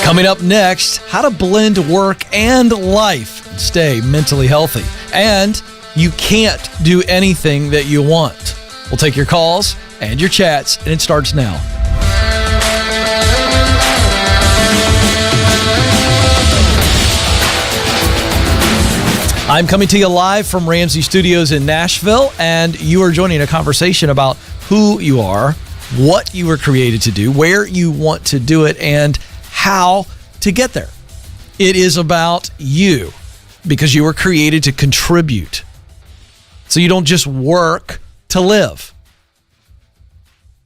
Coming up next, how to blend work and life and stay mentally healthy. And you can't do anything that you want. We'll take your calls and your chats, and it starts now. I'm coming to you live from Ramsey Studios in Nashville, and you are joining a conversation about who you are, what you were created to do, where you want to do it, and how to get there. It is about you because you were created to contribute. So you don't just work to live.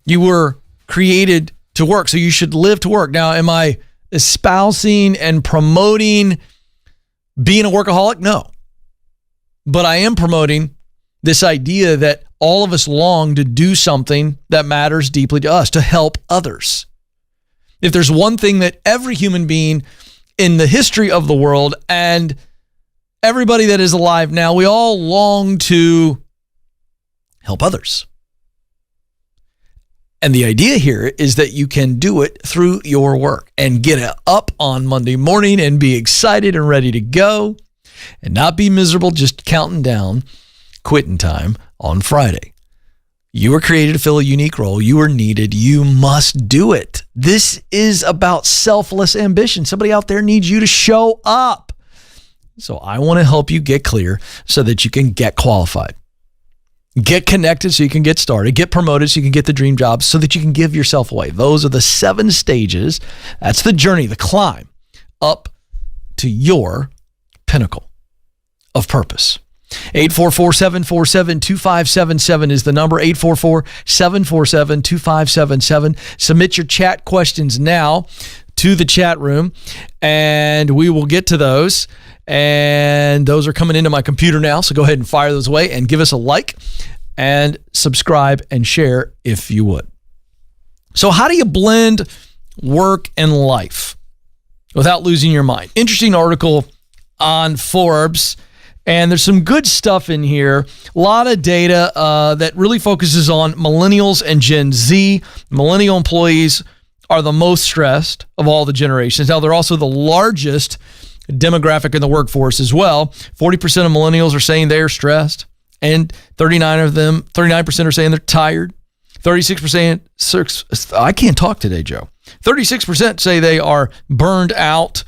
You were created to work, so you should live to work. Now, am I espousing and promoting being a workaholic? No. But I am promoting this idea that all of us long to do something that matters deeply to us, to help others. If there's one thing that every human being in the history of the world and everybody that is alive now, we all long to help others. And the idea here is that you can do it through your work and get up on Monday morning and be excited and ready to go and not be miserable just counting down quitting time on Friday. You were created to fill a unique role. You are needed. You must do it. This is about selfless ambition. Somebody out there needs you to show up. So I want to help you get clear so that you can get qualified. Get connected so you can get started. Get promoted so you can get the dream job so that you can give yourself away. Those are the 7 stages. That's the journey, the climb up to your pinnacle of purpose. 844-747-2577 is the number. 844-747-2577. Submit your chat questions now to the chat room, and we will get to those. And those are coming into my computer now, so go ahead and fire those away and give us a like and subscribe and share if you would. So how do you blend work and life without losing your mind? Interesting article on Forbes. And there's some good stuff in here. A lot of data that really focuses on millennials and Gen Z. Millennial employees are the most stressed of all the generations. Now, they're also the largest demographic in the workforce as well. 40% of millennials are saying they're stressed, and 39% are saying they're tired. 36%, I can't talk today, Joe. 36% say they are burned out.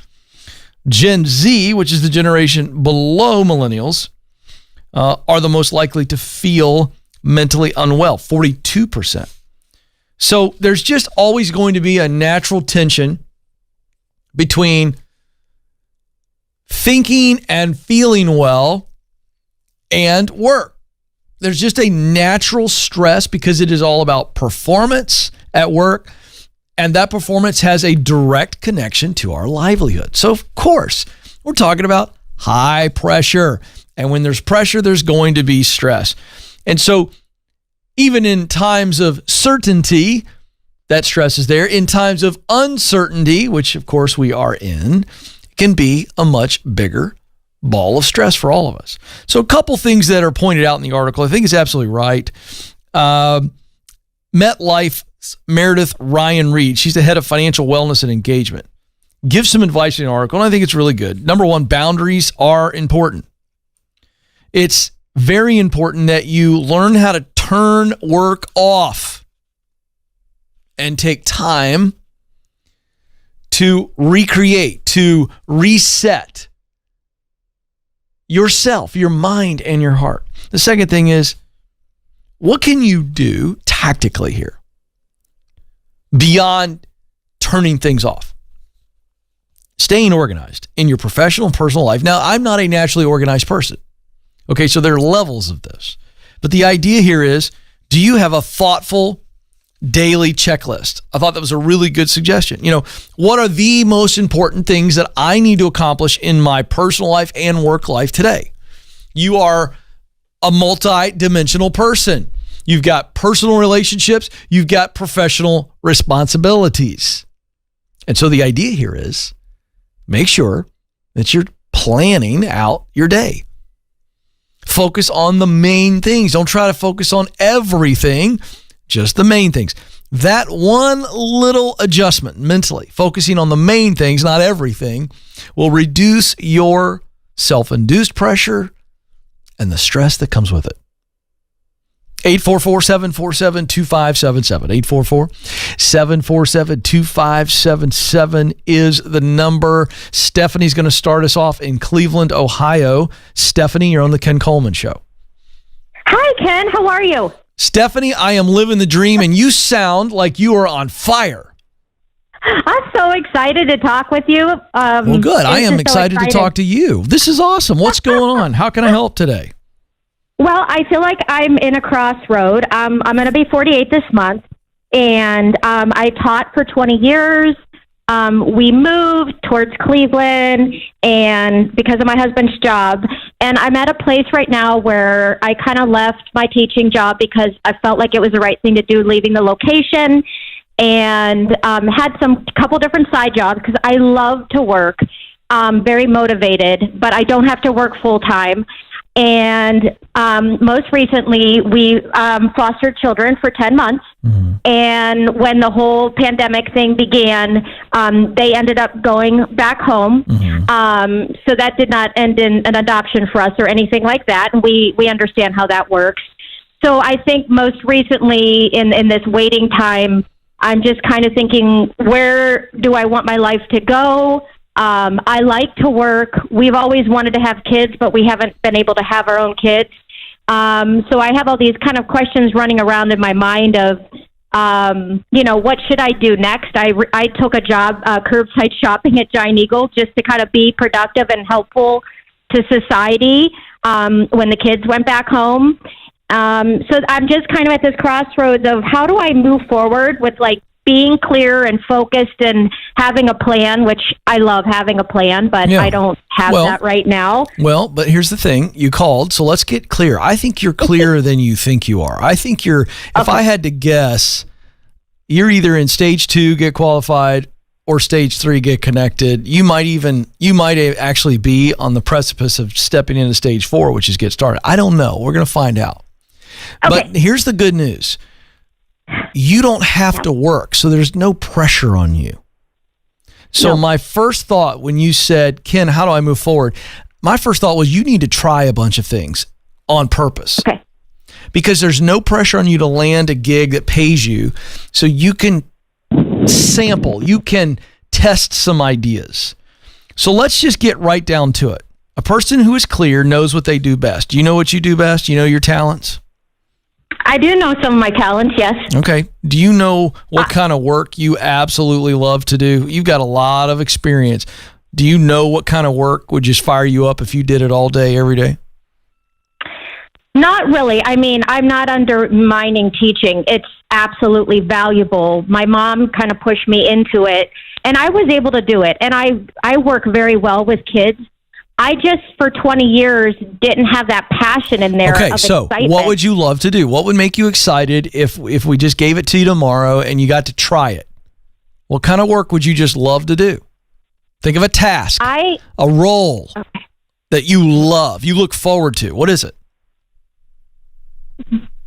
Gen Z, which is the generation below millennials, are the most likely to feel mentally unwell, 42%. So there's just always going to be a natural tension between thinking and feeling well and work. There's just a natural stress because it is all about performance at work. And that performance has a direct connection to our livelihood. So, of course, we're talking about high pressure. And when there's pressure, there's going to be stress. And so, even in times of certainty, that stress is there. In times of uncertainty, which, of course, we are in, it can be a much bigger ball of stress for all of us. So, a couple things that are pointed out in the article. I think it's absolutely right. MetLife Meredith Ryan Reed, she's the head of financial wellness and engagement, gives some advice in the article, and I think it's really good. Number one, boundaries are important. It's very important that you learn how to turn work off and take time to recreate, to reset yourself, your mind, and your heart. The second thing is, what can you do tactically here beyond turning things off? Staying organized in your professional and personal life. Now, I'm not a naturally organized person. Okay, so there are levels of this. But the idea here is, do you have a thoughtful daily checklist? I thought that was a really good suggestion. What are the most important things that I need to accomplish in my personal life and work life today? You are a multi-dimensional person. You've got personal relationships. You've got professional responsibilities. And so the idea here is make sure that you're planning out your day. Focus on the main things. Don't try to focus on everything, just the main things. That one little adjustment mentally, focusing on the main things, not everything, will reduce your self-induced pressure and the stress that comes with it. 844-747-2577. 844-747-2577 is the number. Stephanie's going to start us off in Cleveland, Ohio. Stephanie, you're on the Ken Coleman Show. Hi, Ken. How are you? Stephanie, I am living the dream, and you sound like you are on fire. I'm so excited to talk with you. Well, good. I am excited to talk to you. This is awesome. What's going on? How can I help today? Well, I feel like I'm in a crossroad. I'm going to be 48 this month, and I taught for 20 years. We moved towards Cleveland, and because of my husband's job, and I'm at a place right now where I kind of left my teaching job because I felt like it was the right thing to do, leaving the location, and had couple different side jobs because I love to work. Very motivated, but I don't have to work full time. And most recently, we fostered children for 10 months. Mm-hmm. And when the whole pandemic thing began, they ended up going back home. Mm-hmm. So that did not end in an adoption for us or anything like that. And we understand how that works. So I think most recently in this waiting time, I'm just kind of thinking, where do I want my life to go? I like to work. We've always wanted to have kids, but we haven't been able to have our own kids. So I have all these kind of questions running around in my mind of, what should I do next? I took a job curbside shopping at Giant Eagle just to kind of be productive and helpful to society when the kids went back home. So I'm just kind of at this crossroads of how do I move forward with being clear and focused and having a plan, which I love having a plan, but I don't have that right now. Well, but here's the thing. You called, so let's get clear. I think you're clearer than you think you are. I think if I had to guess, you're either in stage 2, get qualified, or stage 3, get connected. You might actually be on the precipice of stepping into stage 4, which is get started. I don't know. We're going to find out. Okay. But here's the good news. You don't have to work, so there's no pressure on you. So my first thought when you said, Ken, how do I move forward? My first thought was you need to try a bunch of things on purpose. Okay. Because there's no pressure on you to land a gig that pays you, so you can sample, you can test some ideas. So let's just get right down to it. A person who is clear knows what they do best. Do you know what you do best? You know your talents? I do know some of my talents, yes. Okay. Do you know what kind of work you absolutely love to do? You've got a lot of experience. Do you know what kind of work would just fire you up if you did it all day, every day? Not really. I mean, I'm not undermining teaching. It's absolutely valuable. My mom kind of pushed me into it, and I was able to do it. And I work very well with kids. I just, for 20 years, didn't have that passion in there. Okay, so excitement. What would you love to do? What would make you excited if we just gave it to you tomorrow and you got to try it? What kind of work would you just love to do? Think of a task, a role that you love, you look forward to. What is it?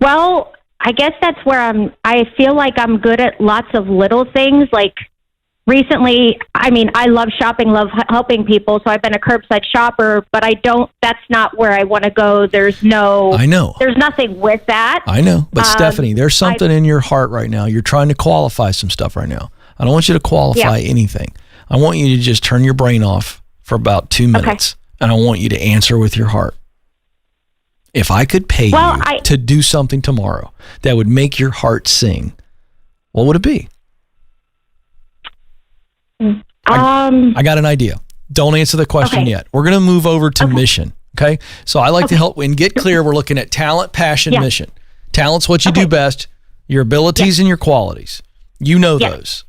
Well, I guess that's where I feel like I'm good at lots of little things, like recently, I mean, I love shopping, love helping people, so I've been a curbside shopper, but that's not where I want to go. There's nothing with that. I know, but Stephanie, there's something in your heart right now. You're trying to qualify some stuff right now. I don't want you to qualify anything. I want you to just turn your brain off for about 2 minutes, and I want you to answer with your heart. If I could pay you to do something tomorrow that would make your heart sing, what would it be? I got an idea. Don't answer the question yet. We're going to move over to mission. Okay. So I like to help and get clear. We're looking at talent, passion, mission. Talent's what you do best, your abilities and your qualities. You know those.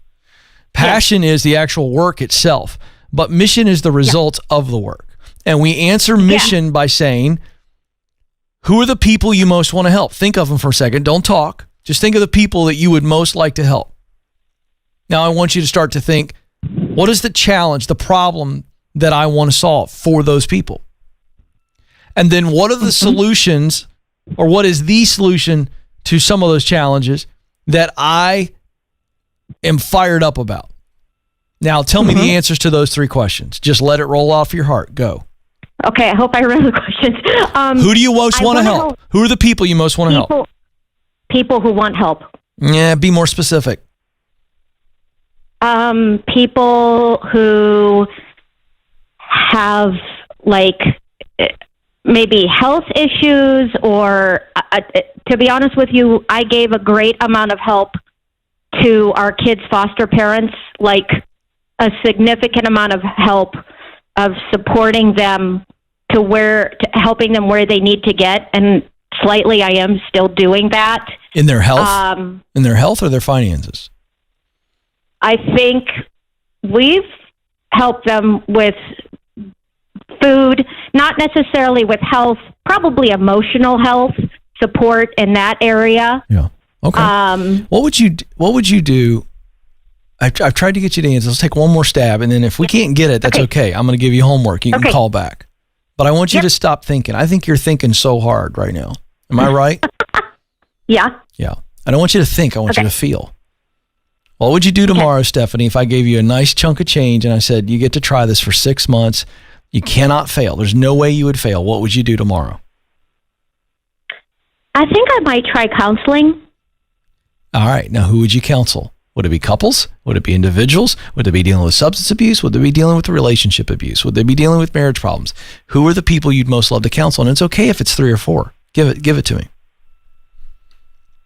Passion is the actual work itself, but mission is the result of the work. And we answer mission by saying, who are the people you most want to help? Think of them for a second. Don't talk. Just think of the people that you would most like to help. Now I want you to start to think, what is the challenge, the problem that I want to solve for those people? And then what are the solutions, or what is the solution to some of those challenges that I am fired up about. Now, tell me the answers to those 3 questions. Just let it roll off your heart. Go. Okay, I hope I remember the questions. Who do you most want to help? Who are the people you most want to help? People who want help. Yeah, be more specific. People who have, like, maybe health issues, or to be honest with you, I gave a great amount of help to our kids' foster parents, like a significant amount of help of supporting them to helping them where they need to get. And slightly, I am still doing that. In their health? In their health or their finances? I think we've helped them with food, not necessarily with health, probably emotional health support in that area. Yeah. Okay. What would you do? I've tried to get you to answer. Let's take one more stab, and then if we can't get it, that's okay. I'm going to give you homework. You can call back. But I want you to stop thinking. I think you're thinking so hard right now. Am I right? Yeah. Yeah. I don't want you to think. I want you to feel. What would you do tomorrow, Stephanie, if I gave you a nice chunk of change and I said, you get to try this for 6 months. You cannot fail. There's no way you would fail. What would you do tomorrow? I think I might try counseling. All right. Now, who would you counsel? Would it be couples? Would it be individuals? Would they be dealing with substance abuse? Would they be dealing with relationship abuse? Would they be dealing with marriage problems? Who are the people you'd most love to counsel? And it's okay if it's 3 or 4. Give it to me.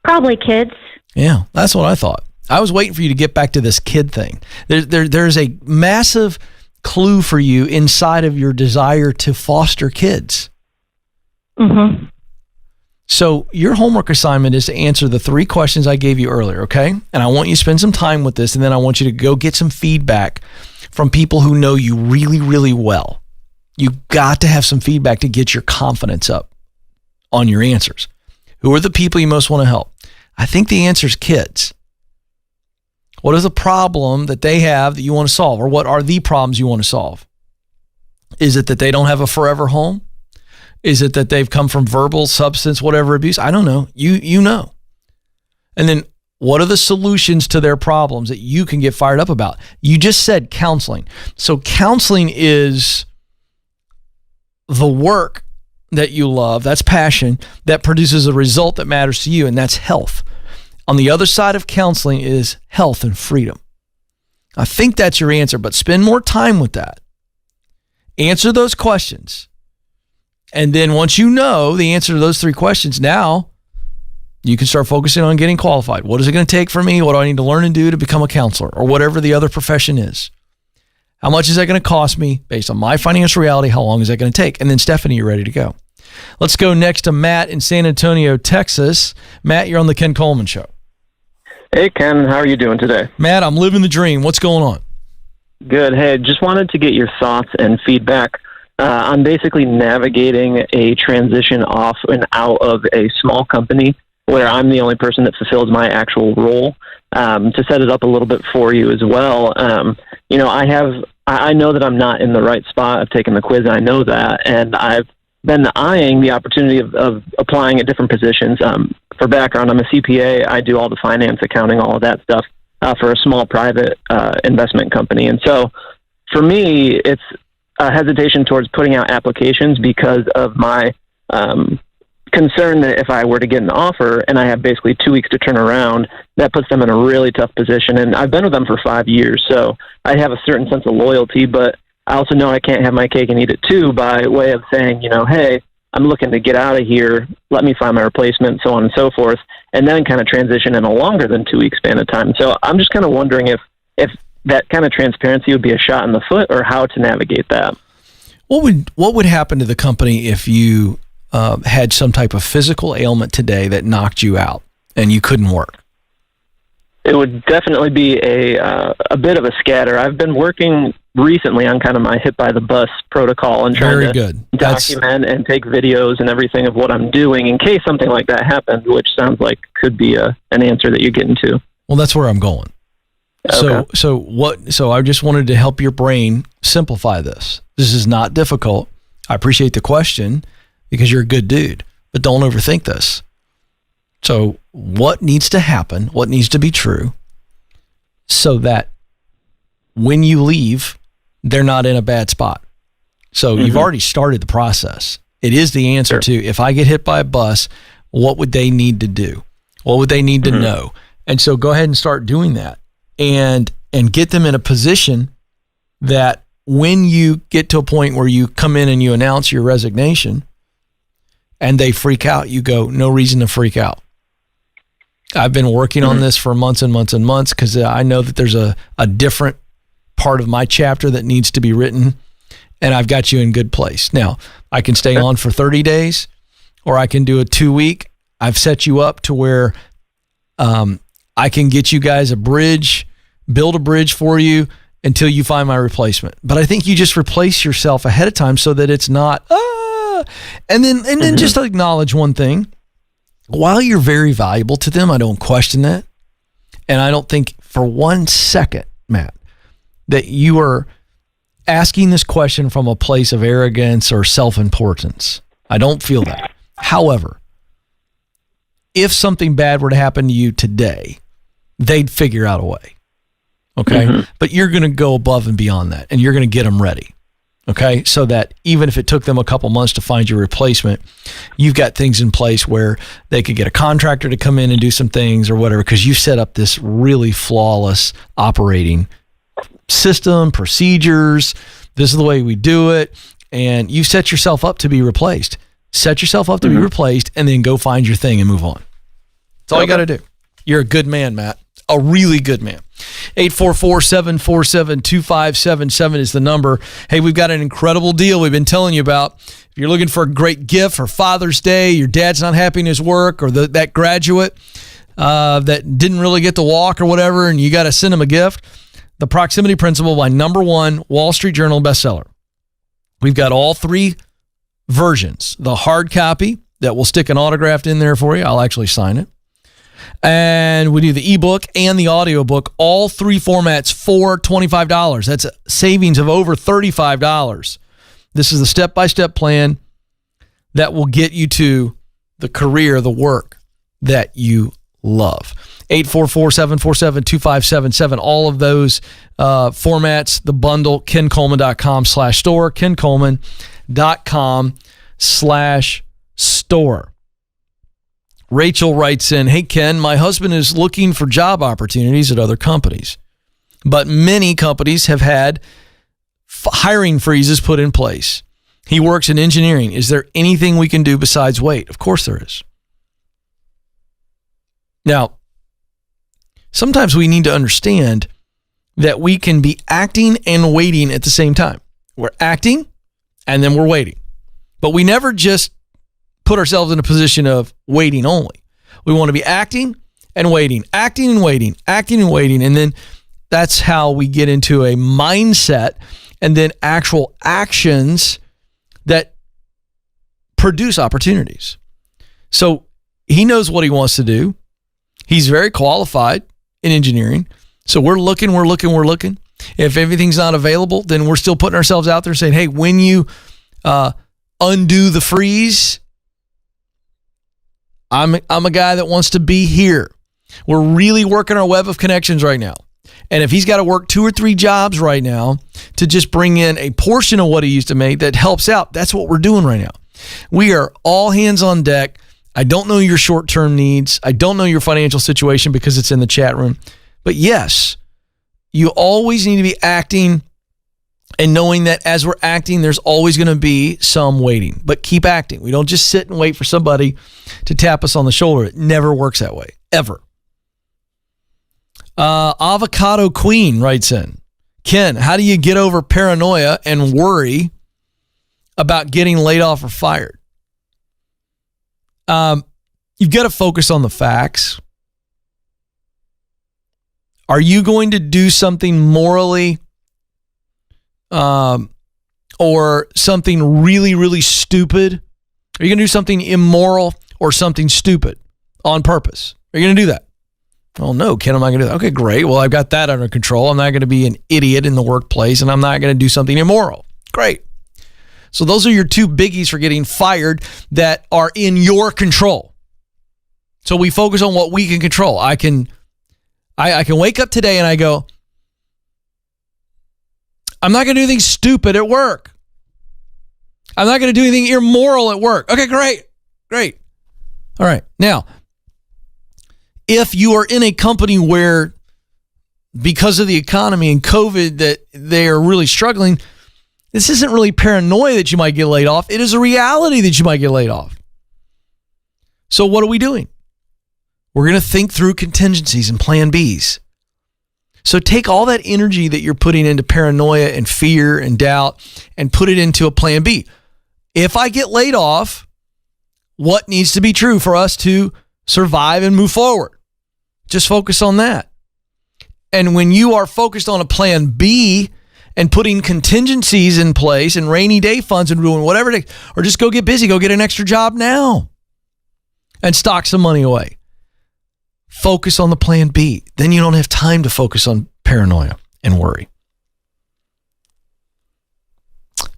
Probably kids. Yeah, that's what I thought. I was waiting for you to get back to this kid thing. There's a massive clue for you inside of your desire to foster kids. Mm-hmm. So your homework assignment is to answer the 3 questions I gave you earlier, okay? And I want you to spend some time with this, and then I want you to go get some feedback from people who know you really, really well. You've got to have some feedback to get your confidence up on your answers. Who are the people you most want to help? I think the answer is kids. What is the problem that they have that you want to solve? Or what are the problems you want to solve? Is it that they don't have a forever home? Is it that they've come from verbal, substance, whatever abuse? I don't know. You know. And then what are the solutions to their problems that you can get fired up about? You just said counseling. So counseling is the work that you love. That's passion that produces a result that matters to you, and that's health. On the other side of counseling is health and freedom. I think that's your answer, but spend more time with that. Answer those questions. And then once you know the answer to those 3 questions, now you can start focusing on getting qualified. What is it going to take for me? What do I need to learn and do to become a counselor, or whatever the other profession is? How much is that going to cost me based on my financial reality? How long is that going to take? And then Stephanie, you're ready to go. Let's go next to Matt in San Antonio, Texas. Matt, you're on the Ken Coleman Show. Hey, Ken. How are you doing today? Matt, I'm living the dream. What's going on? Good. Hey, just wanted to get your thoughts and feedback. I'm basically navigating a transition off and out of a small company where I'm the only person that fulfills my actual role. To set it up a little bit for you as well, I know that I'm not in the right spot. I've taken the quiz. I know that. And I've been eyeing the opportunity of applying at different positions. For background, I'm a CPA. I do all the finance, accounting, all of that stuff for a small private investment company. And so for me, it's a hesitation towards putting out applications because of my concern that if I were to get an offer and I have basically 2 weeks to turn around, that puts them in a really tough position. And I've been with them for 5 years, so I have a certain sense of loyalty, but I also know I can't have my cake and eat it too by way of saying, hey, I'm looking to get out of here, let me find my replacement, so on and so forth, and then kind of transition in a longer than 2 week span of time. So I'm just kind of wondering if that kind of transparency would be a shot in the foot, or how to navigate that. What would happen to the company if you had some type of physical ailment today that knocked you out and you couldn't work? It would definitely be a bit of a scatter. I've been working recently on kind of my hit by the bus protocol and trying to document and take videos and everything of what I'm doing in case something like that happens, which sounds like could be an answer that you're getting to. Well, that's where I'm going. Okay. So I just wanted to help your brain simplify this. This is not difficult. I appreciate the question because you're a good dude, but don't overthink this. So what needs to happen? What needs to be true so that when you leave, they're not in a bad spot. So you've already started the process. It is the answer to, if I get hit by a bus, what would they need to do? What would they need to know? And so go ahead and start doing that and get them in a position that when you get to a point where you come in and you announce your resignation and they freak out, you go, no reason to freak out. I've been working on this for months and months and months because I know that there's a different part of my chapter that needs to be written, and I've got you in good place. Now, I can stay on for 30 days or I can do a 2-week. I've set you up to where I can get you guys build a bridge for you until you find my replacement. But I think you just replace yourself ahead of time so that it's not, and then just acknowledge one thing. While you're very valuable to them, I don't question that. And I don't think for 1 second, Matt, that you are asking this question from a place of arrogance or self-importance. I don't feel that. However, if something bad were to happen to you today, they'd figure out a way. Okay? But you're going to go above and beyond that, and you're going to get them ready. Okay? So that even if it took them a couple months to find your replacement, you've got things in place where they could get a contractor to come in and do some things or whatever, because you set up this really flawless operating system, procedures. This is the way we do it. And you set yourself up to be replaced. Set yourself up to be replaced, and then go find your thing and move on. That's all you got to do. You're a good man, Matt. A really good man. 844-747-2577 is the number. Hey, we've got an incredible deal we've been telling you about. If you're looking for a great gift for Father's Day, your dad's not happy in his work, or that graduate that didn't really get to walk or whatever, and you got to send him a gift, The Proximity Principle by #1 Wall Street Journal bestseller. We've got all 3 versions. The hard copy that will stick an autograph in there for you. I'll actually sign it. And we do the ebook and the audiobook, all 3 formats for $25. That's a savings of over $35. This is the step-by-step plan that will get you to the career, the work that you love. 844-747-2577. All of those formats, the bundle, kencoleman.com/store, kencoleman.com/store. Rachel writes in, hey, Ken, my husband is looking for job opportunities at other companies, but many companies have had hiring freezes put in place. He works in engineering. Is there anything we can do besides wait? Of course there is. Now, sometimes we need to understand that we can be acting and waiting at the same time. We're acting and then we're waiting. But we never just put ourselves in a position of waiting only. We want to be acting and waiting, acting and waiting, acting and waiting. And then that's how we get into a mindset and then actual actions that produce opportunities. So he knows what he wants to do. He's very qualified in engineering. So we're looking. If everything's not available, then we're still putting ourselves out there saying, hey, when you undo the freeze, I'm a guy that wants to be here. We're really working our web of connections right now. And if he's got to work 2 or 3 jobs right now to just bring in a portion of what he used to make that helps out, that's what we're doing right now. We are all hands on deck. I don't know your short-term needs. I don't know your financial situation because it's in the chat room. But yes, you always need to be acting and knowing that as we're acting, there's always going to be some waiting. But keep acting. We don't just sit and wait for somebody to tap us on the shoulder. It never works that way, ever. Avocado Queen writes in, Ken, how do you get over paranoia and worry about getting laid off or fired? You've got to focus on the facts. Are you going to do something morally or something really, really stupid? Are you going to do something immoral or something stupid on purpose? Are you going to do that? Oh, no, Ken, I'm not going to do that. Okay, great. Well, I've got that under control. I'm not going to be an idiot in the workplace, and I'm not going to do something immoral. Great. So those are your 2 biggies for getting fired that are in your control. So we focus on what we can control. I can I can wake up today and I go, I'm not going to do anything stupid at work. I'm not going to do anything immoral at work. Okay, great. All right. Now, if you are in a company where because of the economy and COVID that they are really struggling, this isn't really paranoia that you might get laid off. It is a reality that you might get laid off. So what are we doing? We're going to think through contingencies and plan Bs. So take all that energy that you're putting into paranoia and fear and doubt and put it into a plan B. If I get laid off, what needs to be true for us to survive and move forward? Just focus on that. And when you are focused on a plan B and putting contingencies in place and rainy day funds and doing whatever it is, or just go get busy, go get an extra job now and stock some money away. Focus on the plan B. Then you don't have time to focus on paranoia and worry.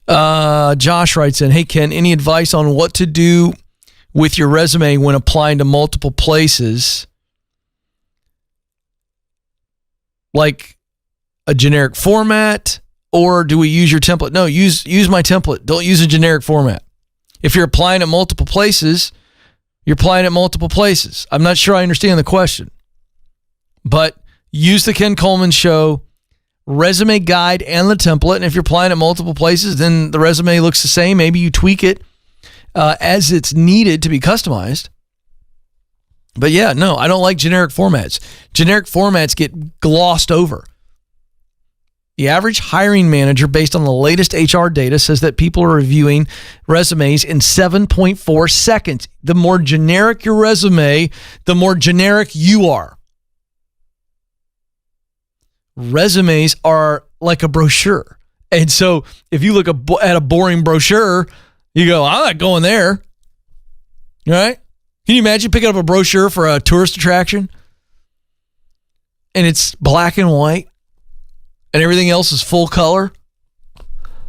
Josh writes in, hey, Ken, any advice on what to do with your resume when applying to multiple places? Like a generic format, or do we use your template? No, use my template. Don't use a generic format. If you're applying at multiple places, you're applying at multiple places. I'm not sure I understand the question, but use the Ken Coleman Show resume guide and the template. And if you're applying at multiple places, then the resume looks the same. Maybe you tweak it as it's needed to be customized. But yeah, no, I don't like generic formats. Generic formats get glossed over. The average hiring manager, based on the latest HR data, says that people are reviewing resumes in 7.4 seconds. The more generic your resume, the more generic you are. Resumes are like a brochure. And so if you look at a boring brochure, you go, I'm not going there. Right? Can you imagine picking up a brochure for a tourist attraction? And it's black and white. And everything else is full color.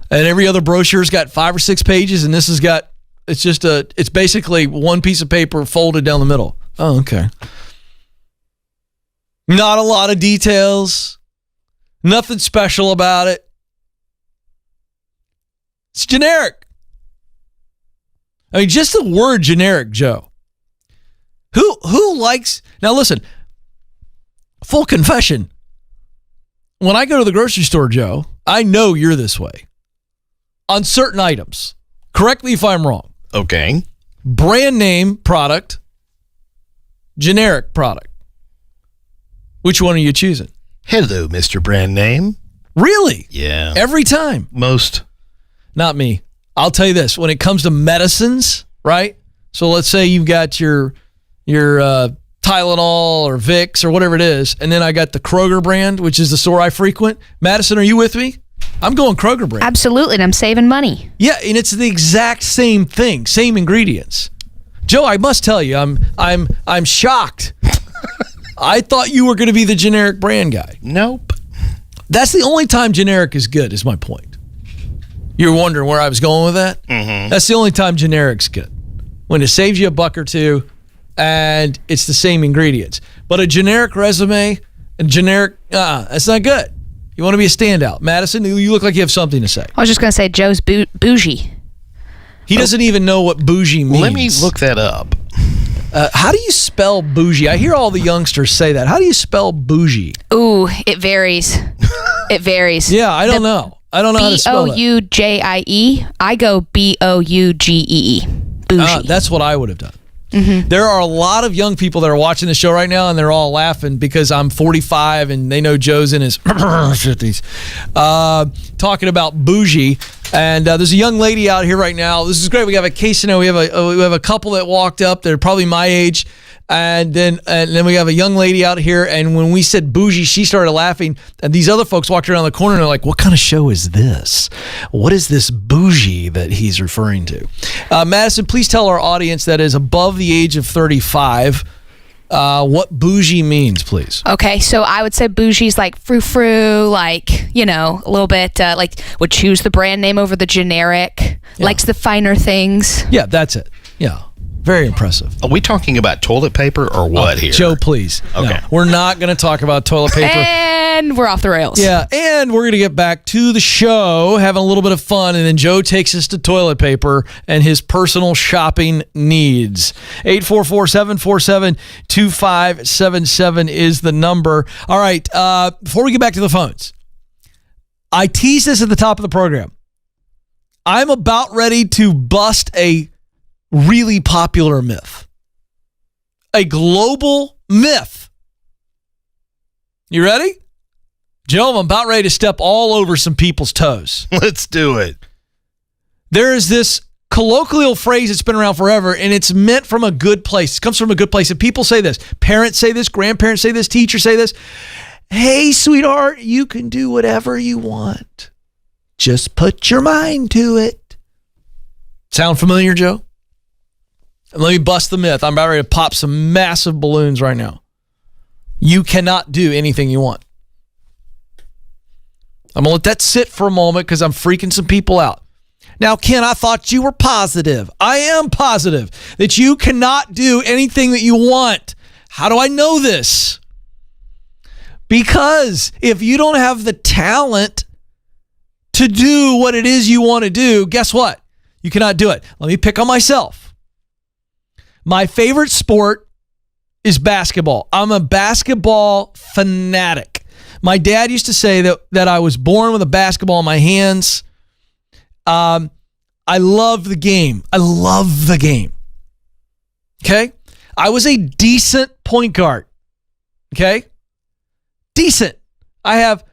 And every other brochure's got 5 or 6 pages. And this has got, it's basically one piece of paper folded down the middle. Oh, okay. Not a lot of details. Nothing special about it. It's generic. I mean, just the word generic, Joe. Who likes, now listen, full confession. When I go to the grocery store, Joe, I know you're this way. On certain items. Correct me if I'm wrong. Okay. Brand name product, generic product. Which one are you choosing? Hello, Mr. Brand Name. Really? Yeah. Every time? Most. Not me. I'll tell you this. When it comes to medicines, right? So let's say you've got your Tylenol or Vicks or whatever it is, and then I got the Kroger brand, which is the store I frequent. Madison, are you with me? I'm going Kroger brand. Absolutely, and I'm saving money. Yeah, and it's the exact same thing, same ingredients. Joe, I must tell you, I'm shocked. I thought you were going to be the generic brand guy. Nope. That's the only time generic is good, is my point. You're wondering where I was going with that? Mm-hmm. That's the only time generic's good. When it saves you $1 or $2 and it's the same ingredients. But a generic resume, that's not good. You want to be a standout. Madison, you look like you have something to say. I was just going to say Joe's bougie. He doesn't even know what bougie means. Let me look that up. How do you spell bougie? I hear all the youngsters say that. How do you spell bougie? Ooh, it varies. It varies. Yeah, I don't know. I don't know how to spell it. Boujie. I go Bougee. Bougie. That's what I would have done. Mm-hmm. There are a lot of young people that are watching the show right now, and they're all laughing because I'm 45 and they know Joe's in his 50s. Talking about bougie. And there's a young lady out here right now. This is great. We have a case scenario. We have a couple that walked up. They're probably my age. And then we have a young lady out here. And when we said bougie, she started laughing. And these other folks walked around the corner and they're like, what kind of show is this? What is this bougie that he's referring to? Madison, please tell our audience that is above the age of 35 what bougie means, please. Okay, so I would say bougie's like frou-frou, like, a little bit, like would choose the brand name over the generic, likes the finer things. Yeah, that's it. Yeah. Very impressive. Are we talking about toilet paper or what here? Joe, please. Okay. No, we're not going to talk about toilet paper. And we're off the rails. Yeah, and we're going to get back to the show, having a little bit of fun, and then Joe takes us to toilet paper and his personal shopping needs. 844-747-2577 is the number. All right, before we get back to the phones, I teased this at the top of the program. I'm about ready to bust a really popular myth. A global myth. You ready? Joe, I'm about ready to step all over some people's toes. Let's do it. There is this colloquial phrase that's been around forever, and it's meant from a good place. It comes from a good place. And people say this. Parents say this. Grandparents say this. Teachers say this. Hey, sweetheart, you can do whatever you want. Just put your mind to it. Sound familiar, Joe? And let me bust the myth. I'm about ready to pop some massive balloons right now. You cannot do anything you want. I'm going to let that sit for a moment because I'm freaking some people out. Now, Ken, I thought you were positive. I am positive that you cannot do anything that you want. How do I know this? Because if you don't have the talent to do what it is you want to do, guess what? You cannot do it. Let me pick on myself. My favorite sport is basketball. I'm a basketball fanatic. My dad used to say that I was born with a basketball in my hands. I love the game. I love the game. Okay? I was a decent point guard. Okay? Decent. I have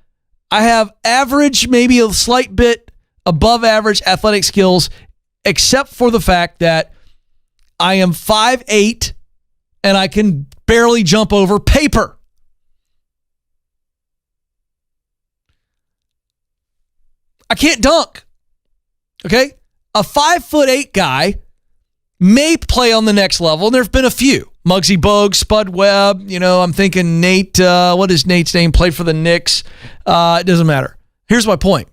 average, maybe a slight bit above average athletic skills, except for the fact that I am 5'8" and I can barely jump over paper. I can't dunk. Okay? A 5'8" guy may play on the next level, and there have been a few. Muggsy Bogues, Spud Webb, I'm thinking Nate, what is Nate's name? Played for the Knicks. It doesn't matter. Here's my point.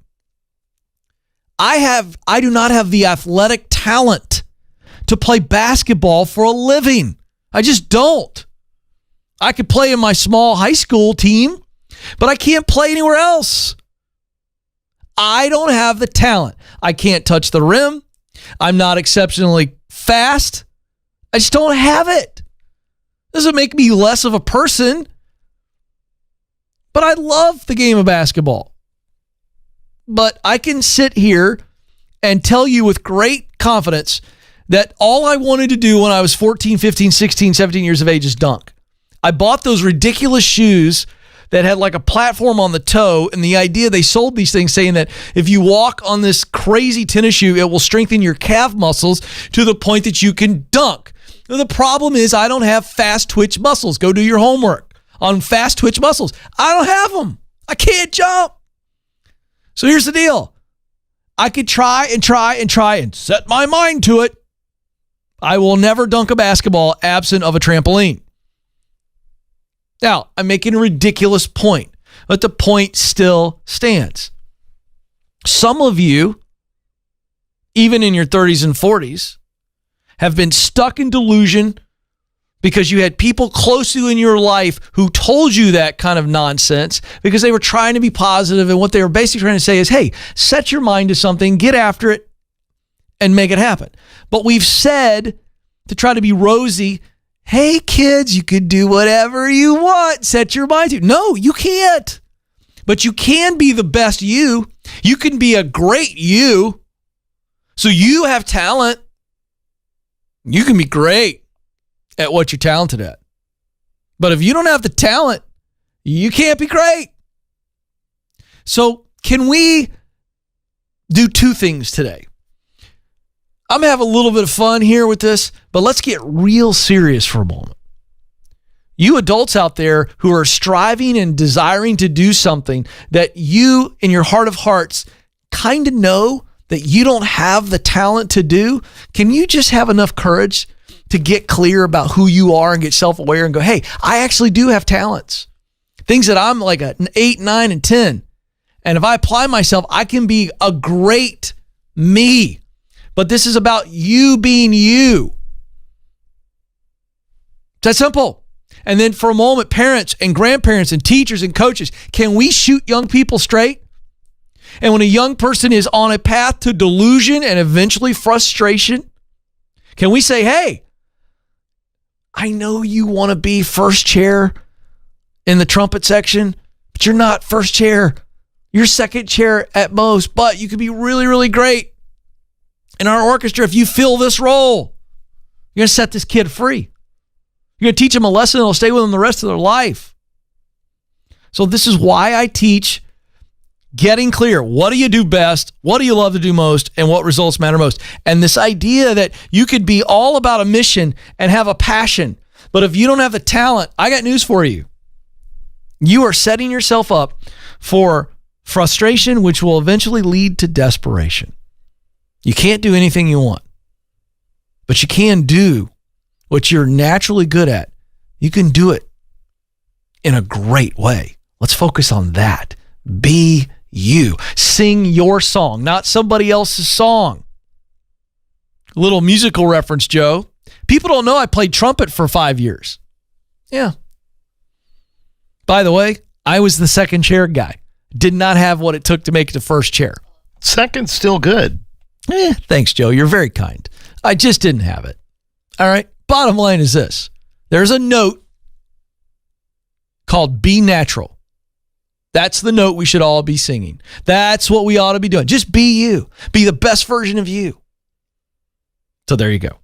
I do not have the athletic talent to play basketball for a living. I just don't. I could play in my small high school team, but I can't play anywhere else. I don't have the talent. I can't touch the rim. I'm not exceptionally fast. I just don't have it. Doesn't make me less of a person, but I love the game of basketball. But I can sit here and tell you with great confidence that all I wanted to do when I was 14, 15, 16, 17 years of age is dunk. I bought those ridiculous shoes that had like a platform on the toe, and the idea they sold these things saying that if you walk on this crazy tennis shoe, it will strengthen your calf muscles to the point that you can dunk. Now, the problem is I don't have fast twitch muscles. Go do your homework on fast twitch muscles. I don't have them. I can't jump. So here's the deal. I could try and set my mind to it. I will never dunk a basketball absent of a trampoline. Now, I'm making a ridiculous point, but the point still stands. Some of you, even in your 30s and 40s, have been stuck in delusion because you had people close to you in your life who told you that kind of nonsense because they were trying to be positive, and what they were basically trying to say is, hey, set your mind to something, get after it, and make it happen. But we've said to try to be rosy, hey, kids, you could do whatever you want. Set your mind to. No, you can't. But you can be the best you. You can be a great you. So you have talent. You can be great at what you're talented at. But if you don't have the talent, you can't be great. So can we do two things today? I'm going to have a little bit of fun here with this, but let's get real serious for a moment. You adults out there who are striving and desiring to do something that you, in your heart of hearts, kind of know that you don't have the talent to do, can you just have enough courage to get clear about who you are and get self-aware and go, hey, I actually do have talents. Things that I'm like an 8, 9, and 10. And if I apply myself, I can be a great me. But this is about you being you. It's that simple. And then for a moment, parents and grandparents and teachers and coaches, can we shoot young people straight? And when a young person is on a path to delusion and eventually frustration, can we say, hey, I know you want to be first chair in the trumpet section, but you're not first chair. You're second chair at most, but you could be really, really great in our orchestra if you fill this role. You're going to set this kid free. You're going to teach them a lesson that will stay with them the rest of their life. So this is why I teach getting clear. What do you do best? What do you love to do most? And what results matter most? And this idea that you could be all about a mission and have a passion, but if you don't have the talent, I got news for you. You are setting yourself up for frustration, which will eventually lead to desperation. You can't do anything you want, but you can do what you're naturally good at. You can do it in a great way. Let's focus on that. Be you. Sing your song, not somebody else's song. Little musical reference, Joe. People don't know I played trumpet for 5 years. Yeah. By the way, I was the second chair guy. Did not have what it took to make it to first chair. Second's still good. Thanks, Joe. You're very kind. I just didn't have it. All right. Bottom line is this. There's a note called Be Natural. That's the note we should all be singing. That's what we ought to be doing. Just be you. Be the best version of you. So there you go.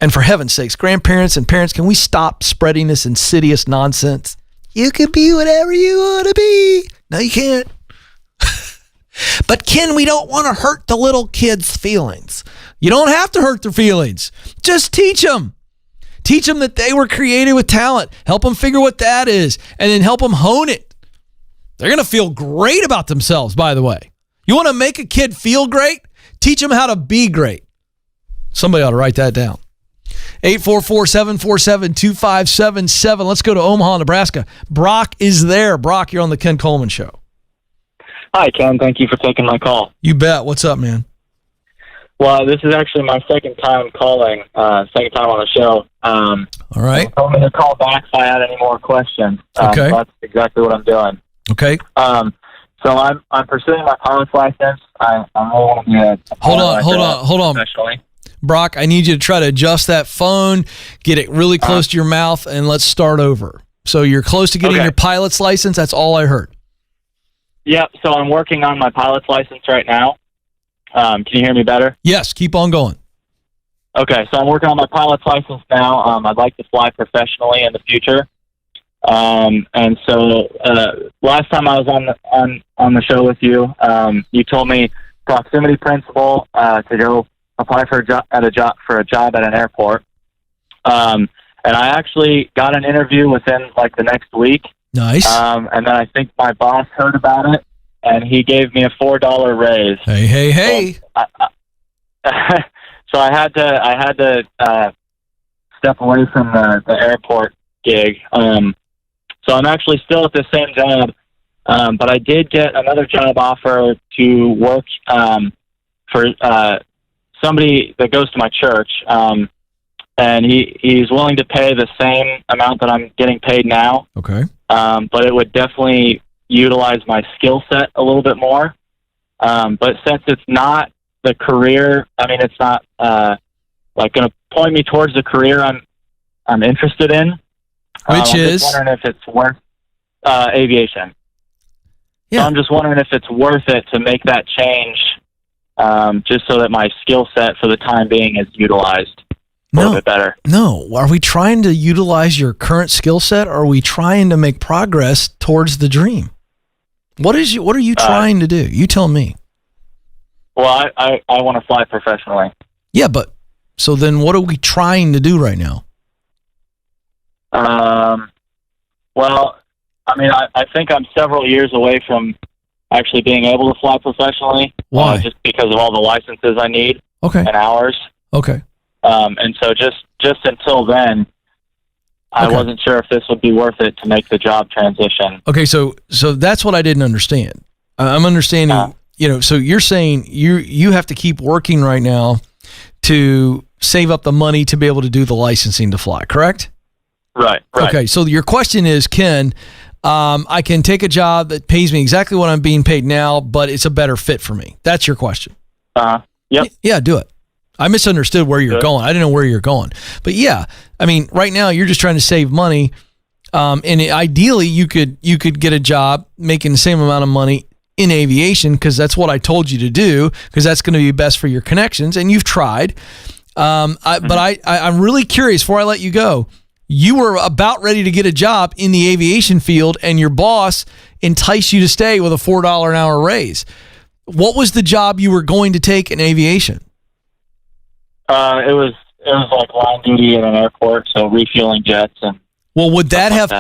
And for heaven's sakes, grandparents and parents, can we stop spreading this insidious nonsense? You can be whatever you want to be. No, you can't. But Ken, we don't want to hurt the little kids' feelings. You don't have to hurt their feelings. Just teach them. Teach them that they were created with talent. Help them figure what that is, and then help them hone it. They're going to feel great about themselves, by the way. You want to make a kid feel great? Teach them how to be great. Somebody ought to write that down. 844-747-2577. Let's go to Omaha, Nebraska. Brock is there. Brock, you're on the Ken Coleman Show. Hi, Ken. Thank you for taking my call. You bet. What's up, man? Well, this is actually my second time calling, second time on the show. All right. They told me to call back if I had any more questions. Okay. So that's exactly what I'm doing. Okay. So I'm pursuing my pilot's license. I really want to be a Hold on. professionally. Brock, I need you to try to adjust that phone, get it really close to your mouth, and let's start over. So you're close to getting your pilot's license? That's all I heard. Yep, so I'm working on my pilot's license right now. Can you hear me better? Yes, keep on going. Okay, so I'm working on my pilot's license now. I'd like to fly professionally in the future. And so last time I was on the show with you, you told me proximity principle to go apply for a job at an airport. And I actually got an interview within like the next week. Nice. And then I think my boss heard about it, and he gave me a $4 raise. Hey. So I had to step away from the airport gig. So I'm actually still at the same job, but I did get another job offer to work for somebody that goes to my church, and he's willing to pay the same amount that I'm getting paid now. Okay. But it would definitely utilize my skill set a little bit more. But since it's not the career, I mean, it's not like going to point me towards the career I'm interested in. Which is? I'm just wondering if it's worth aviation. Yeah. So I'm just wondering if it's worth it to make that change, just so that my skill set for the time being is utilized a little bit better. No. Are we trying to utilize your current skill set, or are we trying to make progress towards the dream? What are you trying to do? You tell me. Well, I want to fly professionally. Yeah, but so then what are we trying to do right now? Well, I mean, I think I'm several years away from actually being able to fly professionally. Why? Just because of all the licenses I need and hours. Okay. And so just until then, I wasn't sure if this would be worth it to make the job transition. Okay, so that's what I didn't understand. I'm understanding, so you're saying you have to keep working right now to save up the money to be able to do the licensing to fly, correct? Right. Okay, so your question is, Ken, I can take a job that pays me exactly what I'm being paid now, but it's a better fit for me. That's your question. Yep. Yeah, do it. I misunderstood where you're going. I didn't know where you're going. But yeah, I mean, right now you're just trying to save money. And ideally you could get a job making the same amount of money in aviation, because that's what I told you to do, because that's going to be best for your connections, and you've tried. But I'm really curious, before I let you go, you were about ready to get a job in the aviation field, and your boss enticed you to stay with a $4 an hour raise. What was the job you were going to take in aviation? It was like line duty at an airport, so refueling jets and. Well, would that have,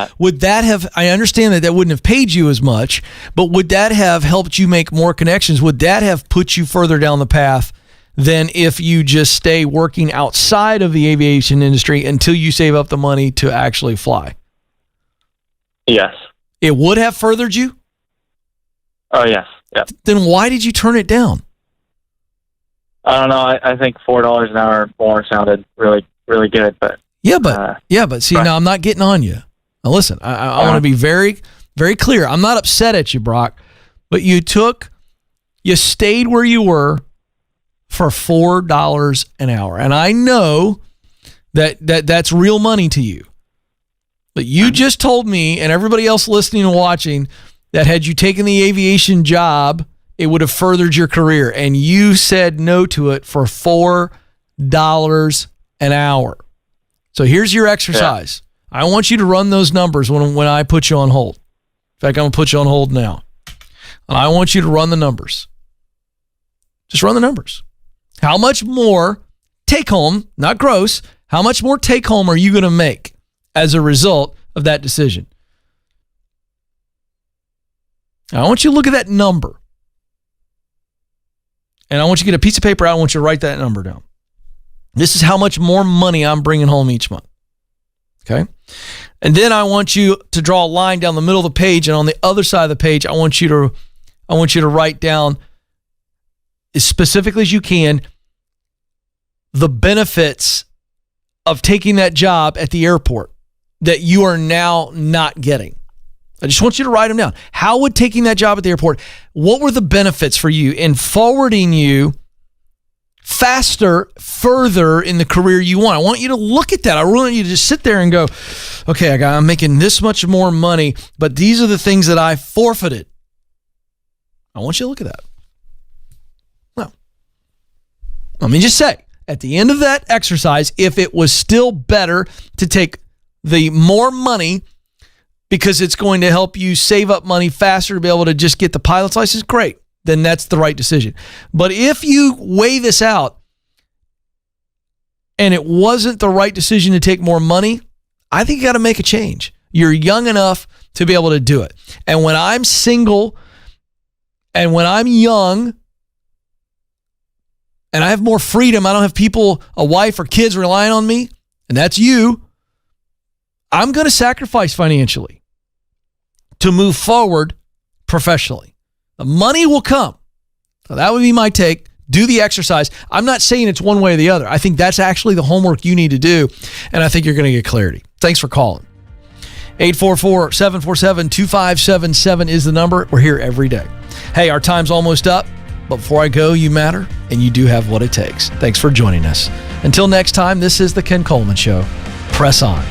I understand that wouldn't have paid you as much, but would that have helped you make more connections? Would that have put you further down the path than if you just stay working outside of the aviation industry until you save up the money to actually fly? Yes. It would have furthered you? Oh, yes. Yep. Then why did you turn it down? I don't know. I think $4 an hour more sounded really, really good, but. Yeah, but see, now I'm not getting on you. Now listen, I want to be very, very clear. I'm not upset at you, Brock, but you stayed where you were for $4 an hour. And I know that's real money to you. But you just told me and everybody else listening and watching that had you taken the aviation job, it would have furthered your career. And you said no to it for $4 an hour. So here's your exercise. Yeah. I want you to run those numbers when I put you on hold. In fact, I'm going to put you on hold now. And I want you to run the numbers. Just run the numbers. How much more take home, not gross, how much more take home are you going to make as a result of that decision? Now, I want you to look at that number. And I want you to get a piece of paper out. I want you to write that number down. This is how much more money I'm bringing home each month. Okay? And then I want you to draw a line down the middle of the page, and on the other side of the page, I want you to write down as specifically as you can the benefits of taking that job at the airport that you are now not getting. I just want you to write them down. How would taking that job at the airport, what were the benefits for you in forwarding you faster, further in the career you want? I want you to look at that. I really want you to just sit there and go, okay, I'm making this much more money, but these are the things that I forfeited. I want you to look at that. Well, let me just say, at the end of that exercise, if it was still better to take the more money because it's going to help you save up money faster to be able to just get the pilot's license, great. Then that's the right decision. But if you weigh this out and it wasn't the right decision to take more money, I think you got to make a change. You're young enough to be able to do it. And when I'm single and when I'm young and I have more freedom, I don't have people, a wife or kids relying on me, and that's you, I'm going to sacrifice financially to move forward professionally. The money will come. So that would be my take. Do the exercise. I'm not saying it's one way or the other. I think that's actually the homework you need to do, and I think you're going to get clarity. Thanks for calling. 844-747-2577 is the number. We're here every day. Hey, our time's almost up, but before I go, you matter, and you do have what it takes. Thanks for joining us. Until next time, this is the Ken Coleman Show. Press on.